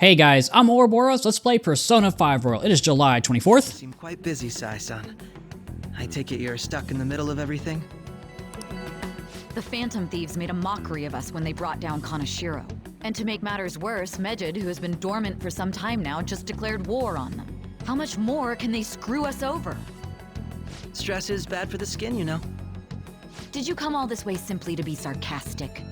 Hey guys, I'm Ouroboros. Let's play Persona 5 Royal. It is July 24th. Seem quite busy, Sai-san. I take it you're stuck in the middle of everything? The Phantom Thieves made a mockery of us when they brought down Kaneshiro. And to make matters worse, Mejid, who has been dormant for some time now, just declared war on them. How much more can they screw us over? Stress is bad for the skin, you know. Did you come all this way simply to be sarcastic?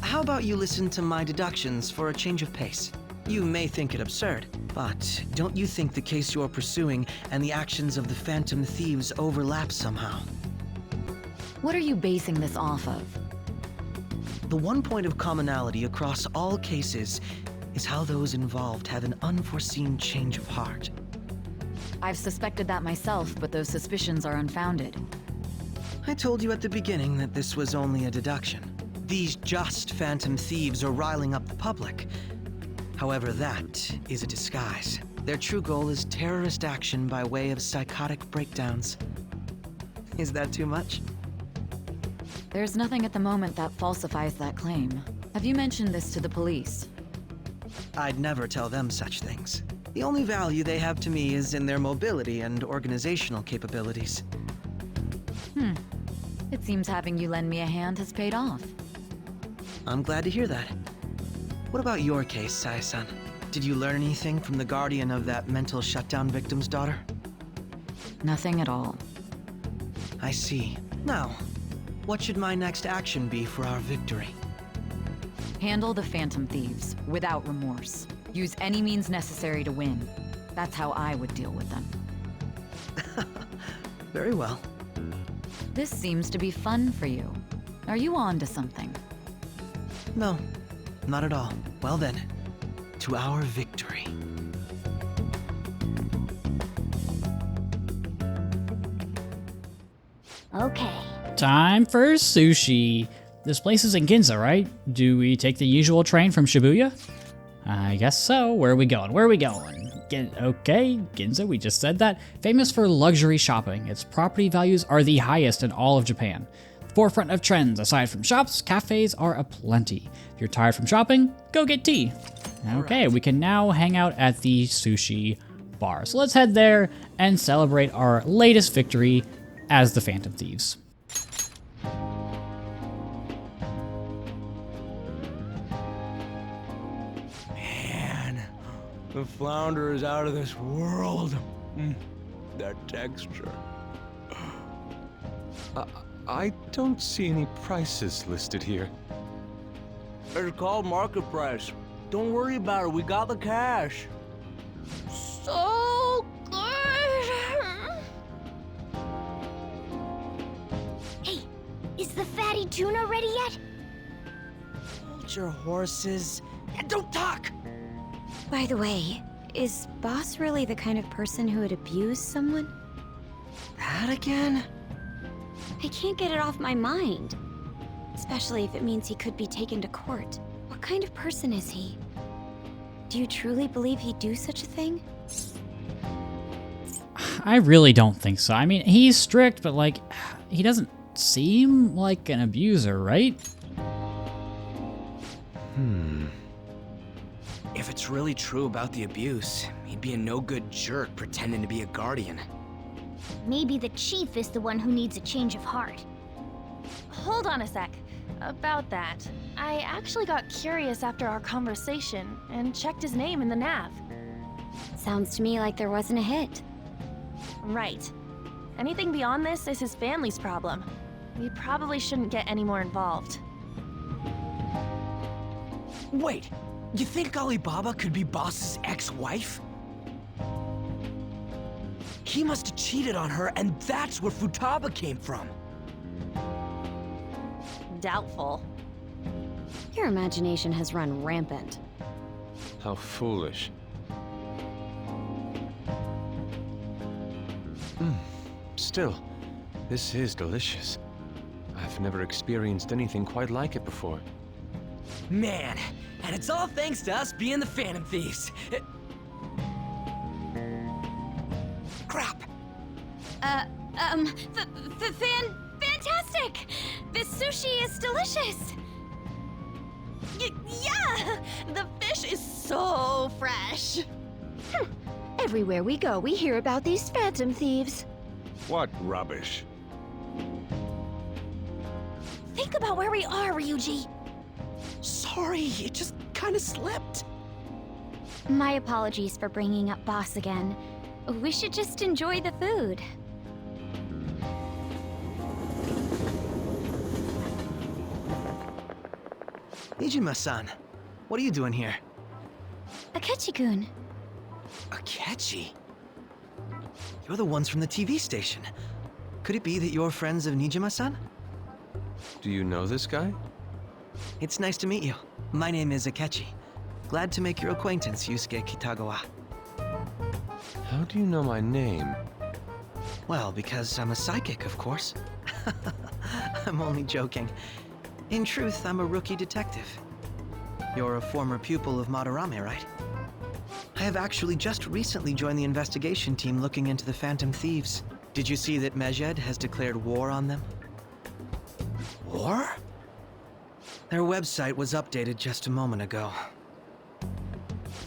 How about you listen to my deductions for a change of pace? You may think it absurd, but don't you think the case you're pursuing and the actions of the Phantom Thieves overlap somehow? What are you basing this off of? The one point of commonality across all cases is how those involved have an unforeseen change of heart. I've suspected that myself, but those suspicions are unfounded. I told you at the beginning that this was only a deduction. These just Phantom Thieves are riling up the public. However, that is a disguise. Their true goal is terrorist action by way of psychotic breakdowns. Is that too much? There's nothing at the moment that falsifies that claim. Have you mentioned this to the police? I'd never tell them such things. The only value they have to me is in their mobility and organizational capabilities. It seems having you lend me a hand has paid off. I'm glad to hear that. What about your case, Sai-san? Did you learn anything from the guardian of that mental shutdown victim's daughter? Nothing at all. I see. Now, what should my next action be for our victory? Handle the Phantom Thieves, without remorse. Use any means necessary to win. That's how I would deal with them. Very well. This seems to be fun for you. Are you on to something? No, not at all. Well then, to our victory. Okay. Time for sushi. This place is in Ginza, right? Do we take the usual train from Shibuya? I guess so. Where are we going? Where are we going? Okay, Ginza, we just said that. Famous for luxury shopping. Its property values are the highest in all of Japan. Forefront of trends, aside from shops, cafes are aplenty. If you're tired from shopping, go get tea. Okay, we can now hang out at the sushi bar. So let's head there and celebrate our latest victory as the Phantom Thieves. Man, the flounder is out of this world. That texture. I don't see any prices listed here. It's called market price. Don't worry about it, we got the cash. So good. Hey, is the fatty tuna ready yet? Hold your horses and don't talk! By the way, is Boss really the kind of person who would abuse someone? That again? I can't get it off my mind. Especially if it means he could be taken to court. What kind of person is he? Do you truly believe he'd do such a thing? I really don't think so. I mean, he's strict, but like, he doesn't seem like an abuser, right? If it's really true about the abuse, he'd be a no-good jerk pretending to be a guardian. Maybe the chief is the one who needs a change of heart. Hold on a sec. About that, I actually got curious after our conversation and checked his name in the nav. Sounds to me like there wasn't a hit. Right. Anything beyond this is his family's problem. We probably shouldn't get any more involved. Wait, you think Alibaba could be Boss's ex-wife? He must have cheated on her, and that's where Futaba came from. Doubtful. Your imagination has run rampant. How foolish. Still, this is delicious. I've never experienced anything quite like it before. Man, and it's all thanks to us being the Phantom Thieves. Crap. Fantastic! This sushi is delicious! Yeah! The fish is fresh. Everywhere we go, we hear about these phantom thieves. What rubbish. Think about where we are, Ryuji. Sorry, it just kind of slipped. My apologies for bringing up Boss again. We should just enjoy the food. Nijima-san, what are you doing here? Akechi-kun. Akechi? You're the ones from the TV station. Could it be that you're friends of Nijima-san? Do you know this guy? It's nice to meet you. My name is Akechi. Glad to make your acquaintance, Yusuke Kitagawa. How do you know my name? Well, because I'm a psychic, of course. I'm only joking. In truth, I'm a rookie detective. You're a former pupil of Madarame, right? I have actually just recently joined the investigation team looking into the Phantom Thieves. Did you see that Medjed has declared war on them? War? Their website was updated just a moment ago.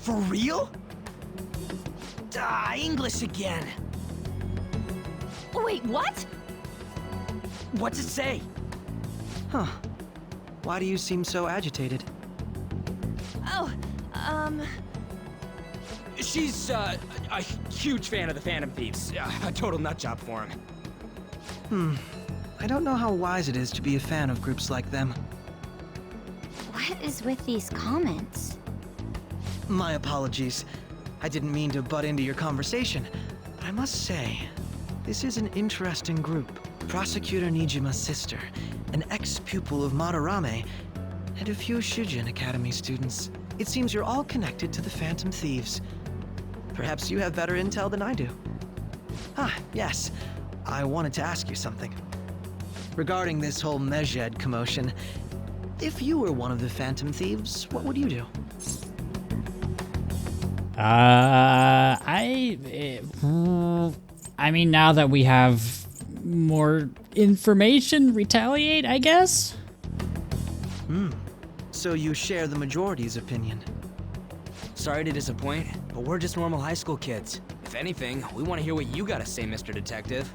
For real? English again. Wait, what? What's it say? Huh. Why do you seem so agitated? Oh, She's, a huge fan of the Phantom Thieves. A total nutjob for him. I don't know how wise it is to be a fan of groups like them. What is with these comments? My apologies. I didn't mean to butt into your conversation, but I must say, this is an interesting group. Prosecutor Nijima's sister, an ex-pupil of Madarame, and a few Shujin Academy students. It seems you're all connected to the Phantom Thieves. Perhaps you have better intel than I do. Yes. I wanted to ask you something. Regarding this whole Medjed commotion, if you were one of the Phantom Thieves, what would you do? I mean, now that we have more information, retaliate, I guess? So you share the majority's opinion. Sorry to disappoint, but we're just normal high school kids. If anything, we want to hear what you gotta say, Mr. Detective.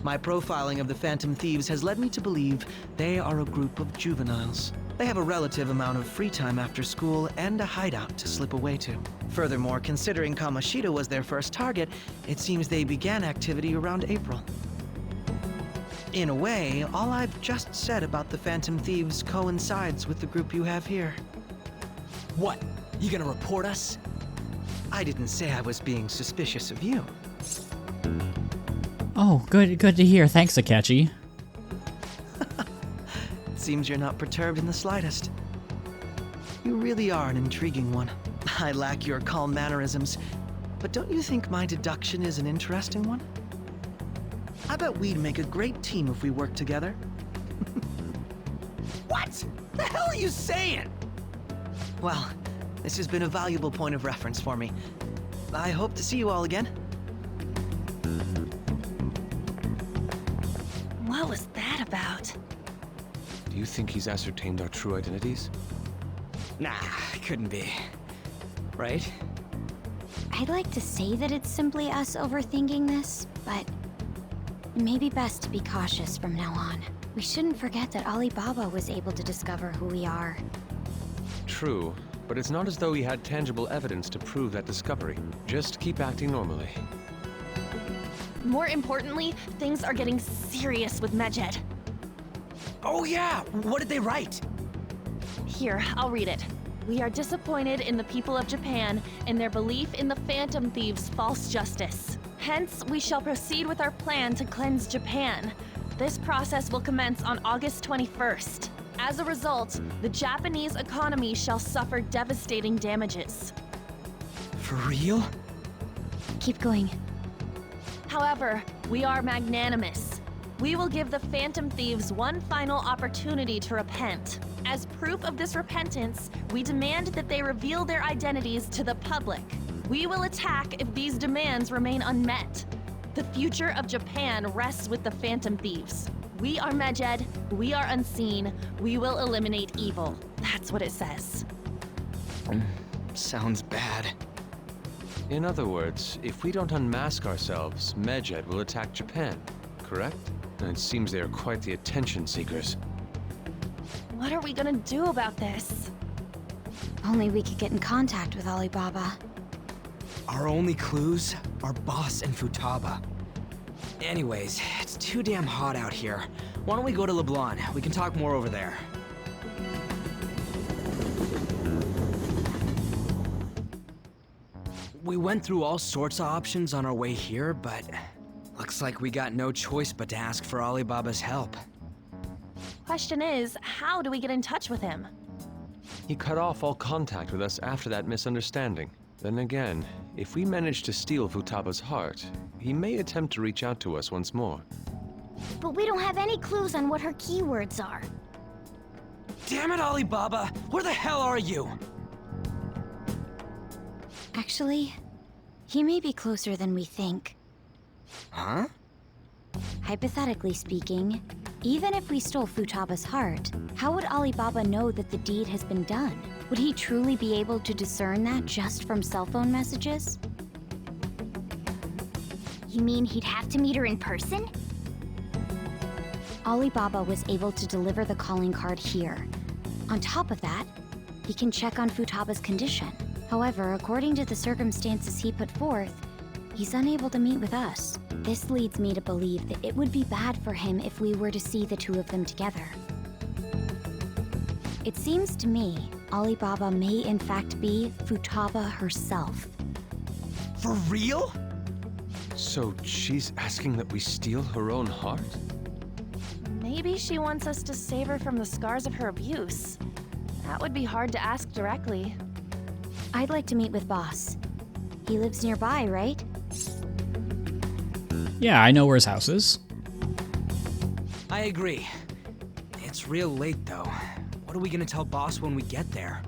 My profiling of the Phantom Thieves has led me to believe they are a group of juveniles. They have a relative amount of free time after school and a hideout to slip away to. Furthermore, considering Kamoshida was their first target, it seems they began activity around April. In a way, all I've just said about the Phantom Thieves coincides with the group you have here. What? You gonna report us? I didn't say I was being suspicious of you. Oh, good to hear. Thanks, Akechi. Seems you're not perturbed in the slightest. You really are an intriguing one. I lack your calm mannerisms, but don't you think my deduction is an interesting one? I bet we'd make a great team if we worked together. What? The hell are you saying? Well, this has been a valuable point of reference for me. I hope to see you all again. what was that about? Do you think he's ascertained our true identities? Nah, couldn't be. Right? I'd like to say that it's simply us overthinking this, but it may be best to be cautious from now on. We shouldn't forget that Alibaba was able to discover who we are. True, but it's not as though he had tangible evidence to prove that discovery. Just keep acting normally. More importantly, things are getting serious with Medjed. Oh yeah, what did they write? Here, I'll read it. We are disappointed in the people of Japan and their belief in the Phantom Thieves' false justice. Hence, we shall proceed with our plan to cleanse Japan. This process will commence on August 21st. As a result, the Japanese economy shall suffer devastating damages. For real? Keep going. However, we are magnanimous. We will give the Phantom Thieves one final opportunity to repent. As proof of this repentance, we demand that they reveal their identities to the public. We will attack if these demands remain unmet. The future of Japan rests with the Phantom Thieves. We are Medjed, we are unseen, we will eliminate evil. That's what it says. Sounds bad. In other words, if we don't unmask ourselves, Medjed will attack Japan, correct? And it seems they are quite the attention seekers. What are we gonna do about this? Only we could get in contact with Alibaba. Our only clues are Boss and Futaba. Anyways, it's too damn hot out here. Why don't we go to LeBlanc? We can talk more over there. We went through all sorts of options on our way here, but looks like we got no choice but to ask for Alibaba's help. Question is, how do we get in touch with him? He cut off all contact with us after that misunderstanding. Then again, if we manage to steal Futaba's heart, he may attempt to reach out to us once more. But we don't have any clues on what her keywords are. Damn it, Alibaba! Where the hell are you? Actually, he may be closer than we think. Huh? Hypothetically speaking, even if we stole Futaba's heart, how would Alibaba know that the deed has been done? Would he truly be able to discern that just from cell phone messages? You mean he'd have to meet her in person? Alibaba was able to deliver the calling card here. On top of that, he can check on Futaba's condition. However, according to the circumstances he put forth, he's unable to meet with us. This leads me to believe that it would be bad for him if we were to see the two of them together. It seems to me Alibaba may in fact be Futaba herself. For real? So she's asking that we steal her own heart? Maybe she wants us to save her from the scars of her abuse. That would be hard to ask directly. I'd like to meet with Boss. He lives nearby, right? Yeah, I know where his house is. I agree. It's real late, though. What are we gonna tell Boss when we get there?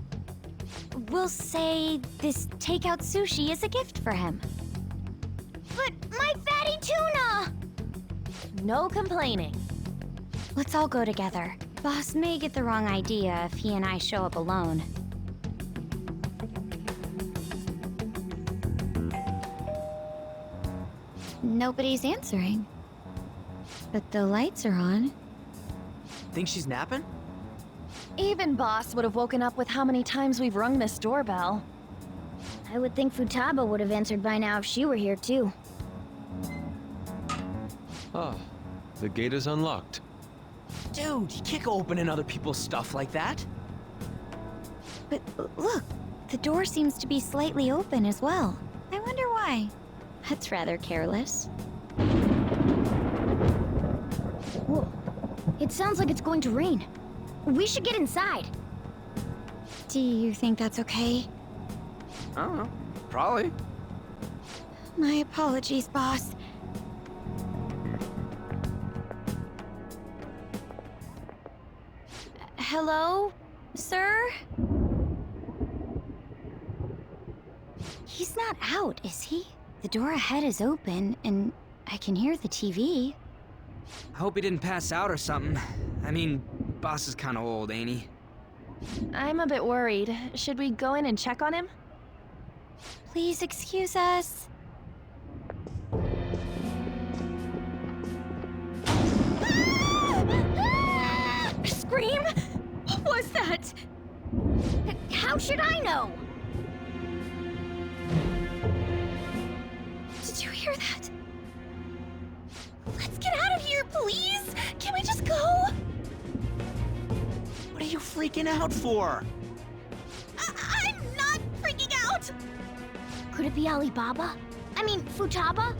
We'll say this takeout sushi is a gift for him. But my fatty tuna! No complaining. Let's all go together. Boss may get the wrong idea if he and I show up alone. Nobody's answering. But the lights are on. Think she's napping? Even Boss would have woken up with how many times we've rung this doorbell. I would think Futaba would have answered by now if she were here too. Ah, the gate is unlocked. Dude, you can't go opening other people's stuff like that. But look, the door seems to be slightly open as well. I wonder why. That's rather careless. Whoa. It sounds like it's going to rain. We should get inside. Do you think that's okay? I don't know. Probably. My apologies, boss. Hello, sir? He's not out, is he? The door ahead is open, and I can hear the TV. I hope he didn't pass out or something. I mean, Boss is kinda old, ain't he? I'm a bit worried. Should we go in and check on him? Please excuse us. Scream? What was that? How should I know? Did you hear that? Let's get out of here, please! Can we just go? What are you freaking out for? I'm not freaking out! Could it be Alibaba? I mean, Futaba?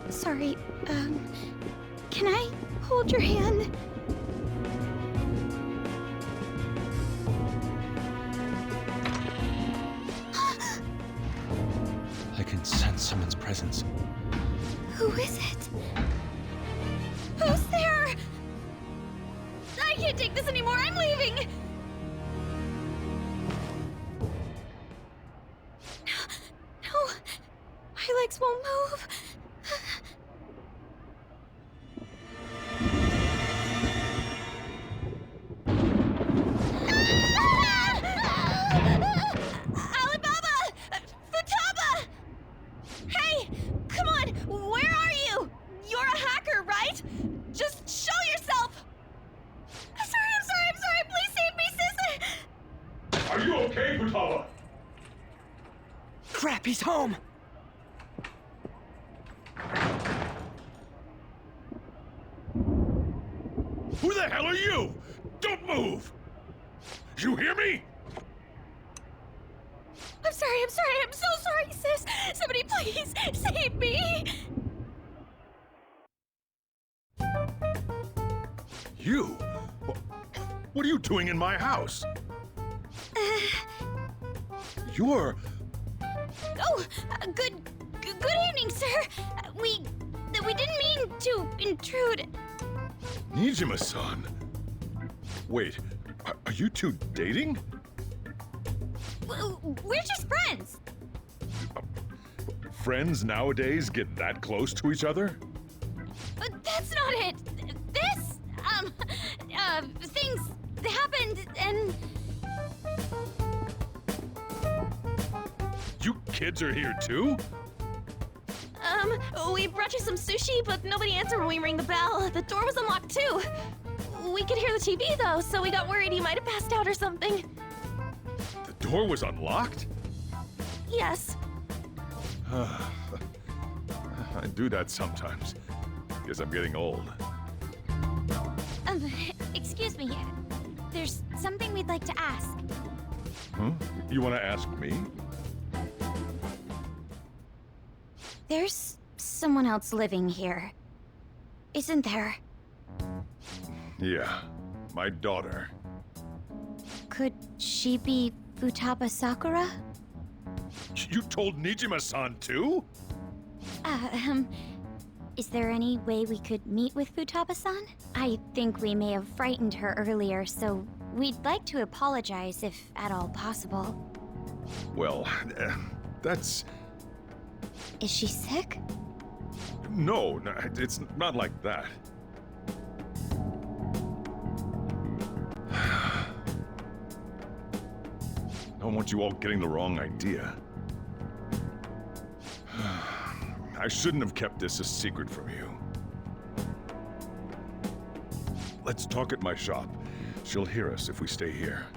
Sorry, can I hold your hand? I can sense someone's presence. Who is it? Who's there? I can't take this anymore, I'm leaving! No, my legs won't move. Crap, he's home! Who the hell are you? Don't move! You hear me? I'm so sorry, sis! Somebody please save me! You? What are you doing in my house? You're... Oh, good evening, sir. We didn't mean to intrude. Nijima-san. Wait, are you two dating? We're just friends. Friends nowadays get that close to each other? But that's not it. This, things happened and... You kids are here too? We brought you some sushi, but nobody answered when we rang the bell. The door was unlocked too. We could hear the TV though, so we got worried he might have passed out or something. The door was unlocked? Yes. I do that sometimes. Guess I'm getting old. Excuse me. There's something we'd like to ask. Huh? You want to ask me? There's someone else living here, isn't there? Yeah, my daughter. Could she be Futaba Sakura? You told Nijima-san too? Is there any way we could meet with Futaba-san? I think we may have frightened her earlier, so we'd like to apologize if at all possible. Well, that's... Is she sick? No, it's not like that. I don't want you all getting the wrong idea. I shouldn't have kept this a secret from you. Let's talk at my shop. She'll hear us if we stay here.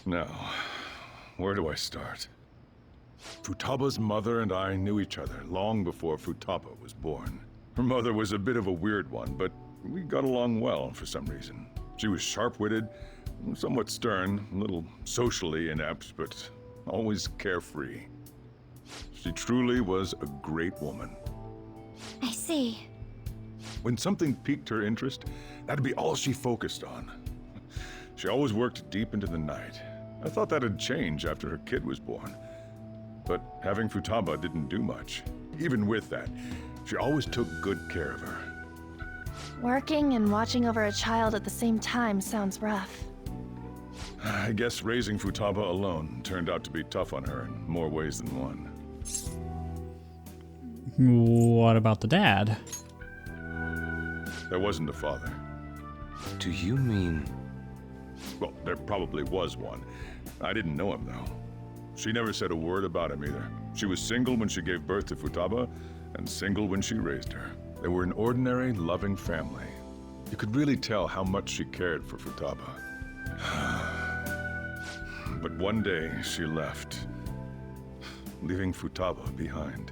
Now, where do I start? Futaba's mother and I knew each other long before Futaba was born. Her mother was a bit of a weird one, but we got along well for some reason. She was sharp-witted, somewhat stern, a little socially inept, but always carefree. She truly was a great woman. I see. When something piqued her interest, that'd be all she focused on. She always worked deep into the night. I thought that'd change after her kid was born. But having Futaba didn't do much. Even with that, she always took good care of her. Working and watching over a child at the same time sounds rough. I guess raising Futaba alone turned out to be tough on her in more ways than one. What about the dad? There wasn't a father. Do you mean... Well, there probably was one. I didn't know him, though. She never said a word about him either. She was single when she gave birth to Futaba, and single when she raised her. They were an ordinary, loving family. You could really tell how much she cared for Futaba. But one day, she left, leaving Futaba behind.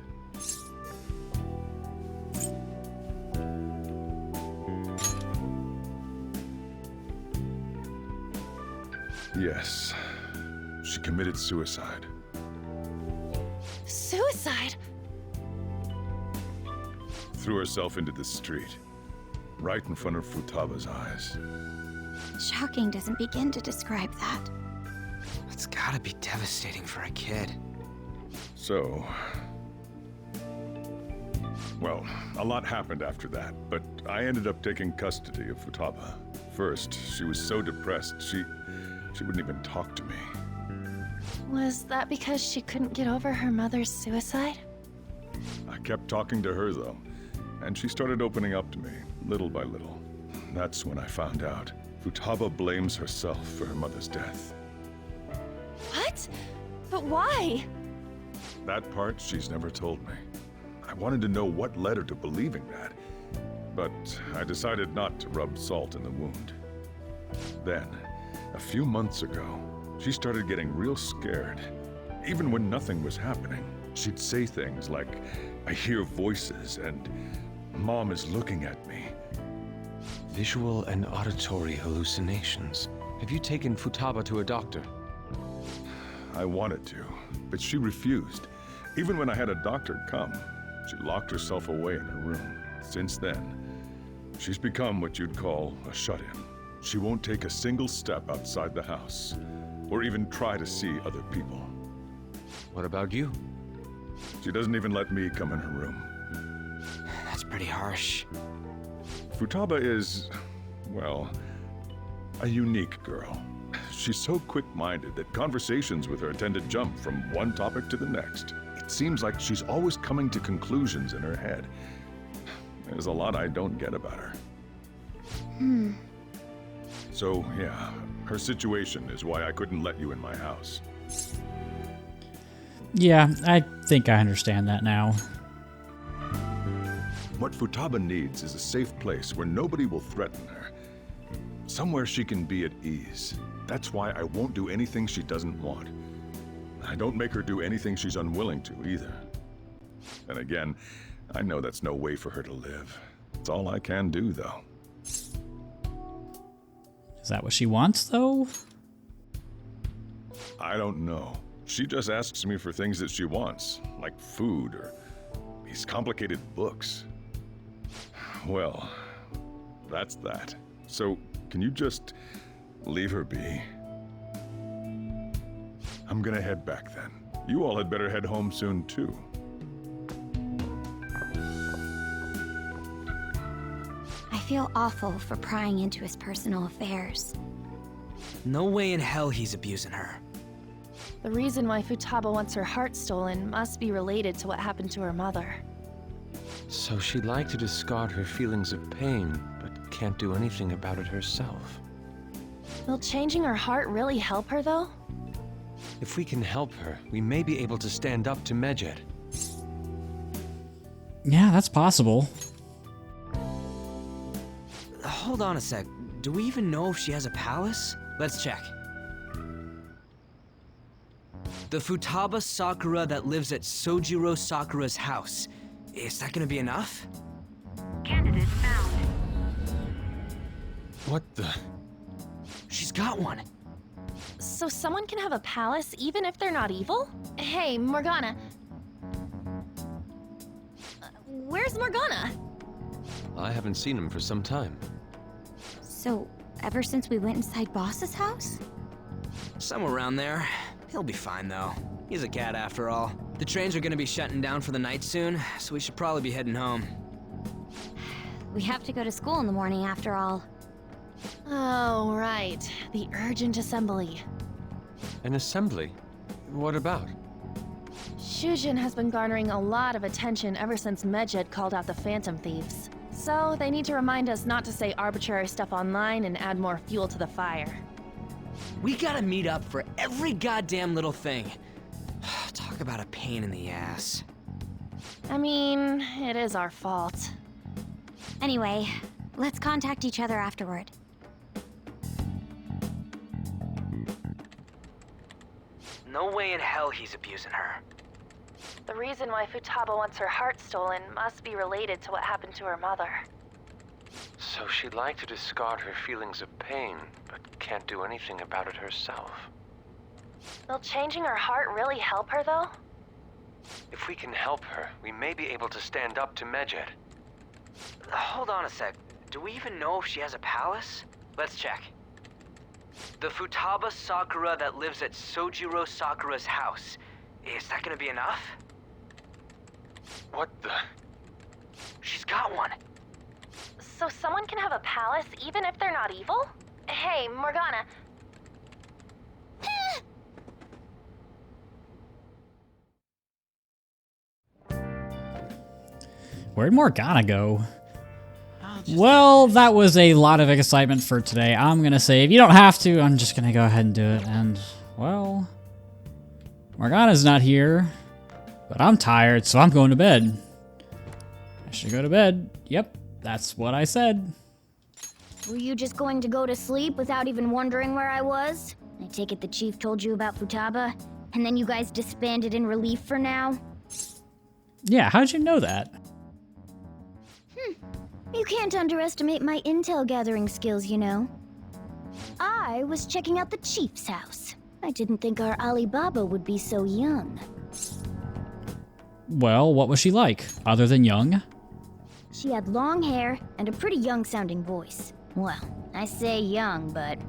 Yes, she committed suicide. Suicide? Threw herself into the street, right in front of Futaba's eyes. Shocking doesn't begin to describe that. It's gotta be devastating for a kid. So... Well, a lot happened after that, but I ended up taking custody of Futaba. First, she was so depressed, she wouldn't even talk to me. Was that because she couldn't get over her mother's suicide? I kept talking to her, though, and she started opening up to me, little by little. That's when I found out. Futaba blames herself for her mother's death. What? But why? That part she's never told me. I wanted to know what led her to believing that, but I decided not to rub salt in the wound. Then, a few months ago, she started getting real scared. Even when nothing was happening, she'd say things like, "I hear voices," and "Mom is looking at me." Visual and auditory hallucinations. Have you taken Futaba to a doctor? I wanted to, but she refused. Even when I had a doctor come, she locked herself away in her room. Since then, she's become what you'd call a shut-in. She won't take a single step outside the house, or even try to see other people. What about you? She doesn't even let me come in her room. That's pretty harsh. Futaba is, well, a unique girl. She's so quick-minded that conversations with her tend to jump from one topic to the next. It seems like she's always coming to conclusions in her head. There's a lot I don't get about her. So, yeah, her situation is why I couldn't let you in my house. Yeah, I think I understand that now. What Futaba needs is a safe place where nobody will threaten her. Somewhere she can be at ease. That's why I won't do anything she doesn't want. I don't make her do anything she's unwilling to, either. And again, I know that's no way for her to live. It's all I can do, though. Is that what she wants, though? I don't know. She just asks me for things that she wants, like food or these complicated books. Well, that's that. So, can you just leave her be? I'm gonna head back then. You all had better head home soon, too. I feel awful for prying into his personal affairs. No way in hell he's abusing her. The reason why Futaba wants her heart stolen must be related to what happened to her mother. So she'd like to discard her feelings of pain, but can't do anything about it herself. Will changing her heart really help her, though? If we can help her, we may be able to stand up to Medjed. Yeah, that's possible. Hold on a sec. Do we even know if she has a palace? Let's check. The Futaba Sakura that lives at Sojiro Sakura's house. Is that gonna be enough? Candidate found. What the? She's got one. So someone can have a palace even if they're not evil? Hey, Morgana. Where's Morgana? I haven't seen him for some time. So, ever since we went inside Boss's house? Somewhere around there. He'll be fine, though. He's a cat after all. The trains are gonna be shutting down for the night soon, so we should probably be heading home. We have to go to school in the morning after all. Oh, right. The urgent assembly. An assembly? What about? Shujin has been garnering a lot of attention ever since Medjed called out the Phantom Thieves. So they need to remind us not to say arbitrary stuff online and add more fuel to the fire. We gotta meet up for every goddamn little thing. Talk about a pain in the ass. I mean, it is our fault. Anyway, let's contact each other afterward. No way in hell he's abusing her. The reason why Futaba wants her heart stolen must be related to what happened to her mother. So she'd like to discard her feelings of pain, but can't do anything about it herself. Will changing her heart really help her, though? If we can help her, we may be able to stand up to Medjed. Hold on a sec. Do we even know if she has a palace? Let's check. The Futaba Sakura that lives at Sojiro Sakura's house. Is that gonna be enough? What the? She's got one. So someone can have a palace even if they're not evil? Hey, Morgana. Where'd Morgana go? Well, that was a lot of excitement for today. I'm gonna say, if you don't have to, I'm just gonna go ahead and do it. And, well, Morgana's not here, but I'm tired, so I'm going to bed. I should go to bed. Yep, that's what I said. Were you just going to go to sleep without even wondering where I was? I take it the chief told you about Futaba, and then you guys disbanded in relief for now? Yeah, how'd you know that? You can't underestimate my intel gathering skills, you know. I was checking out the chief's house. I didn't think our Alibaba would be so young. Well, what was she like, other than young? She had long hair and a pretty young-sounding voice. Well, I say young, but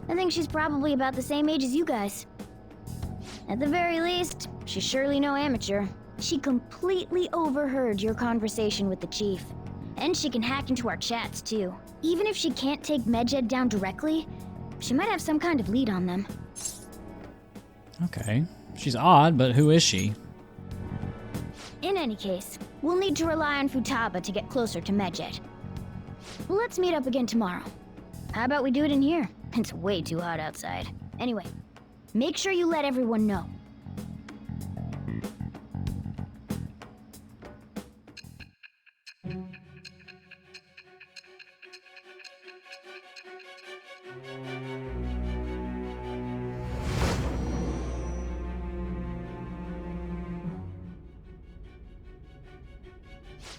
I think she's probably about the same age as you guys. At the very least, she's surely no amateur. She completely overheard your conversation with the chief. And she can hack into our chats, too. Even if she can't take Medjed down directly, she might have some kind of lead on them. Okay. She's odd, but who is she? In any case, we'll need to rely on Futaba to get closer to Medjed. Let's meet up again tomorrow. How about we do it in here? It's way too hot outside. Anyway, make sure you let everyone know.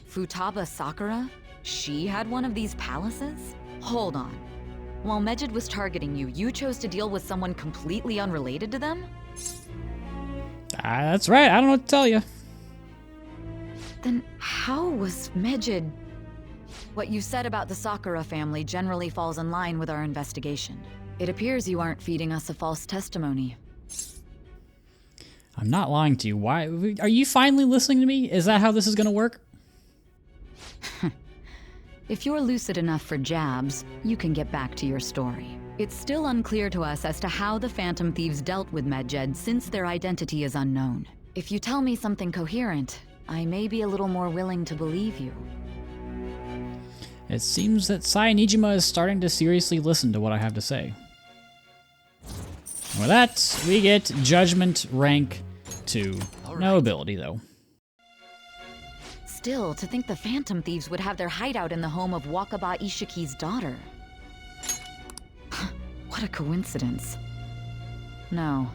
Futaba Sakura? She had one of these palaces? Hold on. While Medjed was targeting you, you chose to deal with someone completely unrelated to them? That's right, I don't know what to tell you. Then how was Medjed... What you said about the Sakura family generally falls in line with our investigation. It appears you aren't feeding us a false testimony. I'm not lying to you. Why? Are you finally listening to me? Is that how this is gonna work? If you're lucid enough for jabs, you can get back to your story. It's still unclear to us as to how the Phantom Thieves dealt with Medjed since their identity is unknown. If you tell me something coherent, I may be a little more willing to believe you. It seems that Saionijima is starting to seriously listen to what I have to say. With that, we get Judgment rank 2. No ability, though. Still, to think the Phantom Thieves would have their hideout in the home of Wakaba Ishiki's daughter. What a coincidence. No.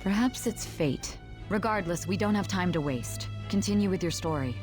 Perhaps it's fate. Regardless, we don't have time to waste. Continue with your story.